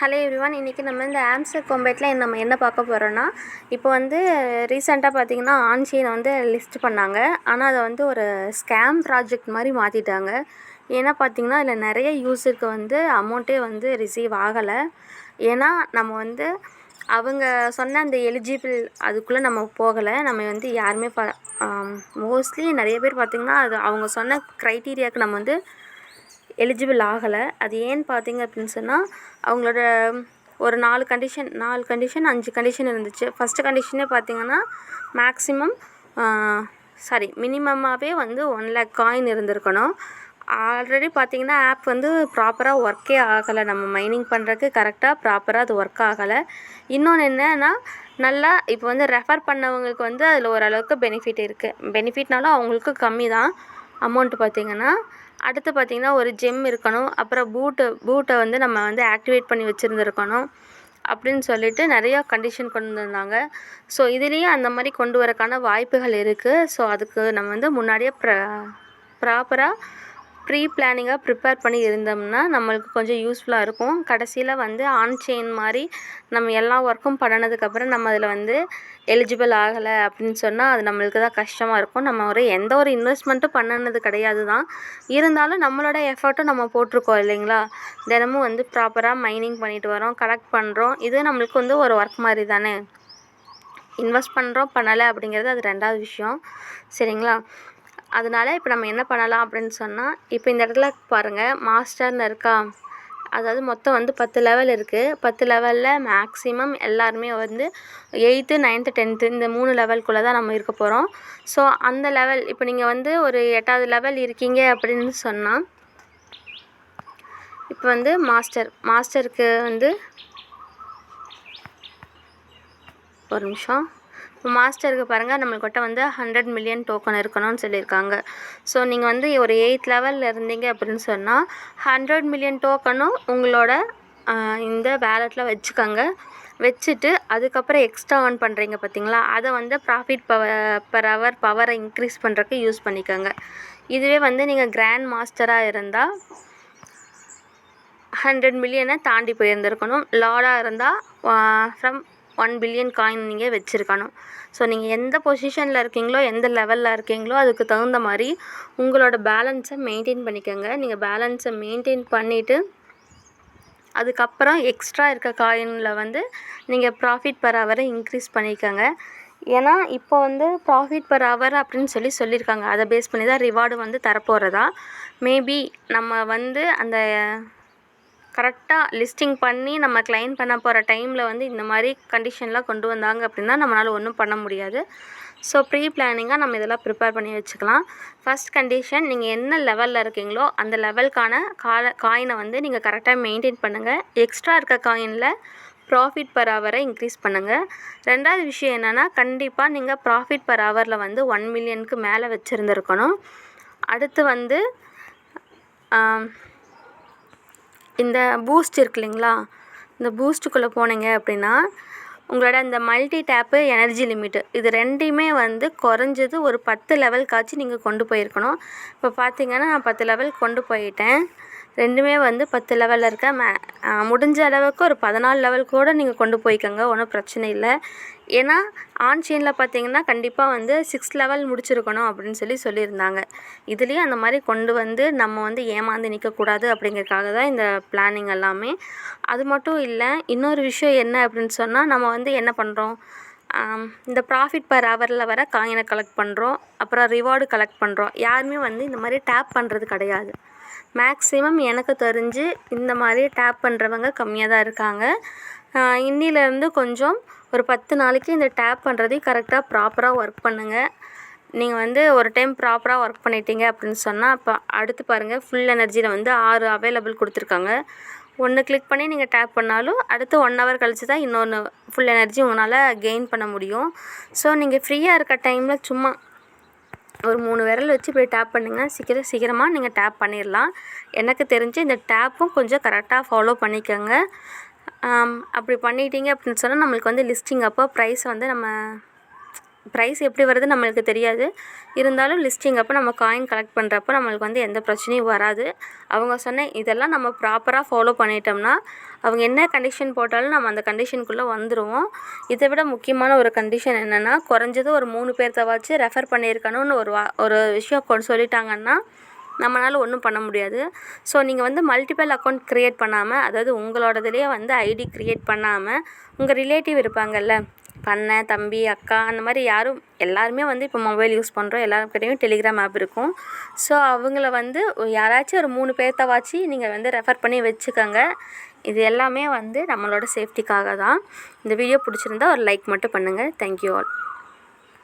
Hello everyone. இன்றைக்கி நம்ம இந்த ஆம்ஸ்டர் கோம்பேட்டில் நம்ம என்ன பார்க்க போகிறோன்னா, இப்போ வந்து ரீசெண்டாக பார்த்திங்கன்னா ஆன்செயின் வந்து லிஸ்ட் பண்ணாங்க. ஆனால் அதை வந்து ஒரு ஸ்கேம் ப்ராஜெக்ட் மாதிரி மாற்றிட்டாங்க. ஏன்னா பார்த்திங்கன்னா அதில் நிறைய யூஸருக்கு வந்து அமௌண்ட்டே வந்து ரிசீவ் ஆகலை. ஏன்னா நம்ம வந்து அவங்க சொன்ன அந்த எலிஜிபிள் அதுக்குள்ளே நம்ம போகலை. நம்ம வந்து யாருமே மோஸ்ட்லி நிறைய பேர் பார்த்திங்கன்னா அது அவங்க சொன்ன க்ரைட்டீரியாவுக்கு நம்ம வந்து எலிஜிபிள் ஆகலை. அது ஏன்னு பார்த்தீங்க அப்படின்னு சொன்னால், அவங்களோட ஒரு 4 கண்டிஷன் 5 கண்டிஷன் இருந்துச்சு. ஃபஸ்ட்டு கண்டிஷனே பார்த்திங்கன்னா மேக்ஸிமம் மினிமமாகவே வந்து 1 lakh காயின் இருந்திருக்கணும். ஆல்ரெடி பார்த்திங்கன்னா ஆப் வந்து ப்ராப்பராக ஒர்க்கே ஆகலை. நம்ம மைனிங் பண்ணுறதுக்கு கரெக்டாக ப்ராப்பராக அது ஒர்க் ஆகலை. இன்னொன்று என்னன்னா, நல்லா இப்போ வந்து ரெஃபர் பண்ணவங்களுக்கு வந்து அதில் ஓரளவுக்கு பெனிஃபிட் இருக்குது. பெனிஃபிட்னாலும் அவங்களுக்கு கம்மி தான் அமௌண்ட்டு பார்த்திங்கன்னா. அடுத்து பார்த்திங்கன்னா ஒரு ஜெம் இருக்கணும். அப்புறம் பூட்டை வந்து நம்ம வந்து ஆக்டிவேட் பண்ணி வச்சுருந்துருக்கணும் அப்படின்னு சொல்லிட்டு நிறையா கண்டிஷன் கொண்டு வந்திருந்தாங்க. ஸோ இதுலேயும் அந்த மாதிரி கொண்டு வரக்கான வாய்ப்புகள் இருக்குது. ஸோ அதுக்கு நம்ம வந்து முன்னாடியே ப்ராப்பராக ப்ரீ பிளானிங்காக ப்ரிப்பேர் பண்ணி இருந்தோம்னா நம்மளுக்கு கொஞ்சம் யூஸ்ஃபுல்லாக இருக்கும். கடைசியில் வந்து ஆன்செயின் மாதிரி நம்ம எல்லா ஒர்க்கும் பண்ணினதுக்கப்புறம் நம்ம அதில் வந்து எலிஜிபிள் ஆகலை அப்படின்னு சொன்னால் அது நம்மளுக்கு தான் கஷ்டமாக இருக்கும். நம்ம எந்த ஒரு இன்வெஸ்ட்மெண்ட்டும் பண்ணினது கிடையாது தான். இருந்தாலும் நம்மளோட எஃபர்ட்டும் நம்ம போட்டிருக்கோம் இல்லைங்களா. தினமும் வந்து ப்ராப்பராக மைனிங் பண்ணிட்டு வரோம், கலெக்ட் பண்ணுறோம். இது நம்மளுக்கு வந்து ஒரு ஒர்க் மாதிரி தானே. இன்வெஸ்ட் பண்ணுறோம் பண்ணலை அப்படிங்கிறது அது 2வது விஷயம், சரிங்களா. அதனால் இப்போ நம்ம என்ன பண்ணலாம் அப்படின்னு சொன்னால், இப்போ இந்த இடத்துல பாருங்கள் மாஸ்டர்னு இருக்கா. அதாவது மொத்தம் வந்து 10 லெவல் இருக்குது. 10 லெவலில் மேக்ஸிமம் எல்லாருமே வந்து 8th 9th 10th இந்த 3 லெவலுக்குள்ளே தான் நம்ம இருக்க போகிறோம். ஸோ அந்த லெவல் இப்போ நீங்கள் வந்து ஒரு 8வது லெவல் இருக்கீங்க அப்படின்னு சொன்னால், இப்போ வந்து மாஸ்டருக்கு வந்து ஒரு நிமிஷம். இப்போ மாஸ்டருக்கு பாருங்கள் நம்மள்கிட்ட வந்து 100 மில்லியன் டோக்கன் இருக்கணும்னு சொல்லியிருக்காங்க. ஸோ நீங்கள் வந்து ஒரு 8th லெவலில் இருந்தீங்க அப்படின்னு சொன்னால் 100 மில்லியன் டோக்கனும் உங்களோட இந்த வேலெட்டில் வச்சுக்கோங்க. வச்சுட்டு அதுக்கப்புறம் எக்ஸ்ட்ரா ஏர்ன் பண்ணுறீங்க பார்த்தீங்களா, அதை வந்து ப்ராஃபிட் பர் ஹவர் பவரை இன்க்ரீஸ் பண்ணுறதுக்கு யூஸ் பண்ணிக்கோங்க. இதுவே வந்து நீங்கள் கிராண்ட் மாஸ்டராக இருந்தால் 100 மில்லியனை தாண்டி போயிருந்துருக்கணும். லார்டாக இருந்தால் ஃப்ரம் 1 பில்லியன் காயின் நீங்கள் வச்சுருக்கணும். ஸோ நீங்கள் எந்த பொசிஷனில் இருக்கீங்களோ எந்த லெவலில் இருக்கீங்களோ அதுக்கு தகுந்த மாதிரி உங்களோட பேலன்ஸை மெயின்டைன் பண்ணிக்கோங்க. நீங்கள் பேலன்ஸை மெயின்டைன் பண்ணிவிட்டு அதுக்கப்புறம் எக்ஸ்ட்ரா இருக்க காயினில் வந்து நீங்கள் ப்ராஃபிட் பர் ஹவரை இன்க்ரீஸ் பண்ணிக்கோங்க. ஏன்னா இப்போ வந்து ப்ராஃபிட் பர் ஹவர் அப்படின்னு சொல்லியிருக்காங்க. அதை பேஸ் பண்ணி தான் ரிவார்டு வந்து தரப்போகிறதா. மேபி நம்ம வந்து அந்த கரெக்டாக லிஸ்டிங் பண்ணி நம்ம கிளைம் பண்ண போகிற டைமில் வந்து இந்த மாதிரி கண்டிஷன்லாம் கொண்டு வந்தாங்க அப்படின்னா நம்மளால் ஒன்றும் பண்ண முடியாது. ஸோ ப்ரீ பிளானிங்காக நம்ம இதெல்லாம் ப்ரிப்பேர் பண்ணி வச்சுக்கலாம். ஃபஸ்ட் கண்டிஷன், நீங்கள் என்ன லெவலில் இருக்கீங்களோ அந்த லெவலுக்கான காயினை வந்து நீங்கள் கரெக்டாக மெயின்டைன் பண்ணுங்கள். எக்ஸ்ட்ரா இருக்க காயினில் ப்ராஃபிட் பர் ஹவரை இன்க்ரீஸ் பண்ணுங்கள். 2வது விஷயம் என்னென்னா, கண்டிப்பாக நீங்கள் ப்ராஃபிட் பர் ஹவரில் வந்து 1 மில்லியனுக்கு மேலே வச்சுருந்துருக்கணும். அடுத்து வந்து இந்த பூஸ்ட் இருக்கு இல்லைங்களா, இந்த பூஸ்ட்டுக்குள்ளே போனீங்க அப்படின்னா உங்களோட இந்த மல்டி டேப்பு எனர்ஜி லிமிட்டு இது 2யுமே வந்து குறைஞ்சது ஒரு 10 லெவலுக்காச்சும் நீங்கள் கொண்டு போயிருக்கணும். இப்போ பார்த்தீங்கன்னா நான் 10 லெவல் கொண்டு போயிட்டேன். 2மே வந்து 10 லெவலில் இருக்க. முடிஞ்ச அளவுக்கு ஒரு 14 லெவல் கூட நீங்கள் கொண்டு போய்க்கோங்க, ஒன்றும் பிரச்சனை இல்லை. ஏன்னா ஆன்செயினில் பார்த்தீங்கன்னா கண்டிப்பாக வந்து 6 லெவல் முடிச்சிருக்கணும் அப்படின்னு சொல்லியிருந்தாங்க. இதுலேயும் அந்த மாதிரி கொண்டு வந்து நம்ம வந்து ஏமாந்து நிற்கக்கூடாது அப்படிங்கிறதுக்காக தான் இந்த பிளானிங் எல்லாமே. அது மட்டும் இல்லை, இன்னொரு விஷயம் என்ன அப்படின்னு சொன்னால், நம்ம வந்து என்ன பண்ணுறோம், இந்த ப்ராஃபிட் பர் ஹவரில் வர காயினை கலெக்ட் பண்ணுறோம், அப்புறம் ரிவார்டு கலெக்ட் பண்ணுறோம். யாருமே வந்து இந்த மாதிரி டேப் பண்ணுறது கிடையாது. மேக்ஸிமம் எனக்கு தெரிஞ்சு இந்த மாதிரி டேப் பண்ணுறவங்க கம்மியாக தான் இருக்காங்க. இன்னிலேருந்து கொஞ்சம் ஒரு 10 நாளைக்கு இந்த டேப் பண்ணுறதையும் கரெக்டாக ப்ராப்பராக ஒர்க் பண்ணுங்கள். நீங்கள் வந்து ஒரு டைம் ப்ராப்பராக ஒர்க் பண்ணிட்டீங்க அப்படின்னு சொன்னால், அப்போ அடுத்து பாருங்கள் ஃபுல் எனர்ஜியில் வந்து 6 அவைலபிள் கொடுத்துருக்காங்க. 1 கிளிக் பண்ணி நீங்கள் டேப் பண்ணாலும் அடுத்து 1 ஹவர் கழிச்சு தான் இன்னொன்று ஃபுல் எனர்ஜி உங்களால் கெயின் பண்ண முடியும். ஸோ நீங்கள் ஃப்ரீயாக இருக்க டைமில் சும்மா ஒரு 3 விரல் வச்சு இப்படி டேப் பண்ணிங்கன்னா சீக்கிரமாக நீங்கள் டேப் பண்ணிடலாம். எனக்கு தெரிஞ்சு இந்த டேப்பும் கொஞ்சம் கரெக்டாக ஃபாலோ பண்ணிக்கோங்க. அப்படி பண்ணிட்டீங்க அப்படின்னு சொன்னால் நம்மளுக்கு வந்து லிஸ்டிங் அப்போ ப்ரைஸ் வந்து நம்ம ப்ரைஸ் எப்படி வருது நம்மளுக்கு தெரியாது. இருந்தாலும் லிஸ்டிங் அப்போ நம்ம காயின் கலெக்ட் பண்ணுறப்போ நம்மளுக்கு வந்து எந்த பிரச்சனையும் வராது. அவங்க சொன்ன இதெல்லாம் நம்ம ப்ராப்பராக ஃபாலோ பண்ணிட்டோம்னா அவங்க என்ன கண்டிஷன் போட்டாலும் நம்ம அந்த கண்டிஷனுக்குள்ளே வந்துடுவோம். இதை விட முக்கியமான ஒரு கண்டிஷன் என்னென்னா, குறைஞ்சது ஒரு 3 பேர்த்தவாச்சும் ரெஃபர் பண்ணியிருக்கணும்னு ஒரு விஷயம் சொல்லிட்டாங்கன்னா நம்மளால் ஒன்றும் பண்ண முடியாது. ஸோ நீங்கள் வந்து மல்டிபிள் அக்கௌண்ட் க்ரியேட் பண்ணாமல், அதாவது உங்களோடதுலேயே வந்து ஐடி க்ரியேட் பண்ணாமல், உங்கள் ரிலேட்டிவ் இருப்பாங்கள்ல, அண்ணன், தம்பி, அக்கா, அந்த மாதிரி எல்லாருமே வந்து இப்போ மொபைல் யூஸ் பண்ணுறோம். எல்லாருக்கிட்டையும் டெலிகிராம் ஆப் இருக்கும். ஸோ அவங்கள வந்து யாராச்சும் ஒரு 3 பேர்த்தவாச்சு நீங்கள் வந்து ரெஃபர் பண்ணி வச்சுக்கோங்க. இது எல்லாமே வந்து நம்மளோட சேஃப்டிக்காக தான். இந்த வீடியோ பிடிச்சிருந்தா ஒரு லைக் மட்டும் பண்ணுங்கள். Thank you all.